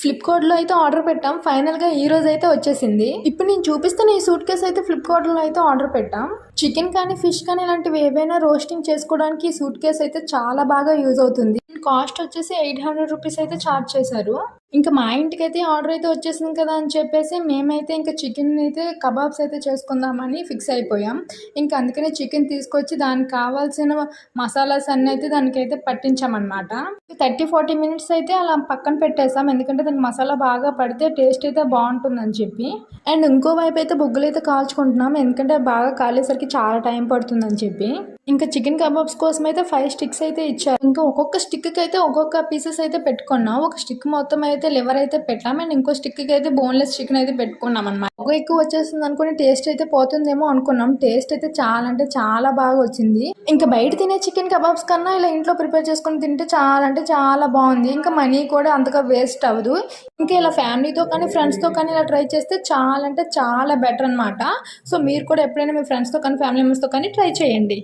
ఫ్లిప్‌కార్ట్‌లో అయితే ఆర్డర్ పెట్టాం. ఫైనల్‌గా ఈ రోజైతే వచ్చేసింది. ఇప్పుడు నేను చూపిస్తున్న ఈ సూట్ కేస్ అయితే ఫ్లిప్‌కార్ట్‌లో అయితే ఆర్డర్ పెట్టాం. చికెన్ కానీ, ఫిష్ కానీ ఇలాంటివి ఏవైనా రోస్టింగ్ చేసుకోవడానికి ఈ సూట్ కేస్ అయితే చాలా బాగా యూజ్ అవుతుంది. కాస్ట్ వచ్చేసి రూ. 800 అయితే చార్జ్ చేశారు. ఇంకా మా ఇంటికైతే ఆర్డర్ అయితే వచ్చేసింది కదా అని చెప్పేసి మేమైతే ఇంకా చికెన్ అయితే కబాబ్స్ అయితే చేసుకుందామని ఫిక్స్ అయిపోయాం. ఇంకా అందుకనే చికెన్ తీసుకొచ్చి దానికి కావాల్సిన మసాలాస్ అన్నీ అయితే దానికైతే పట్టించామన్నమాట. 30-40 మినిట్స్ అయితే అలా పక్కన పెట్టేసాం. ఎందుకంటే దానికి మసాలా బాగా పడితే టేస్ట్ అయితే బాగుంటుందని చెప్పి. అండ్ ఇంకో వైపు అయితే బొగ్గులు అయితే కాల్చుకుంటున్నాం. ఎందుకంటే బాగా కాలేసరికి చాలా టైం పడుతుందని చెప్పి. ఇంకా చికెన్ కబాబ్స్ కోసం అయితే 5 స్టిక్స్ అయితే ఇచ్చారు. ఇంకా ఒక్కొక్క స్టిక్కి అయితే ఒక్కొక్క పీసెస్ అయితే పెట్టుకున్నాం. ఒక స్టిక్ మొత్తం అయితే లివర్ అయితే పెట్టాం. అండ్ ఇంకో స్టిక్కి అయితే బోన్లెస్ చికెన్ అయితే పెట్టుకున్నాం అనమాట. పొగ ఎక్కువ వచ్చేస్తుంది అనుకుని టేస్ట్ అయితే పోతుందేమో అనుకున్నాం. టేస్ట్ అయితే చాలా అంటే చాలా బాగా వచ్చింది. ఇంకా బయట తినే చికెన్ కబాబ్స్ కన్నా ఇలా ఇంట్లో ప్రిపేర్ చేసుకుని తింటే చాలా అంటే చాలా బాగుంది. ఇంకా మనీ కూడా అంతగా వేస్ట్ అవ్వదు. ఇంకా ఇలా ఫ్యామిలీతో కానీ ఫ్రెండ్స్తో కానీ ఇలా ట్రై చేస్తే చాలా అంటే చాలా బెటర్ అనమాట. సో మీరు కూడా ఎప్పుడైనా మీ ఫ్రెండ్స్తో కానీ ఫ్యామిలీ మెంబర్స్తో కానీ ట్రై చేయండి.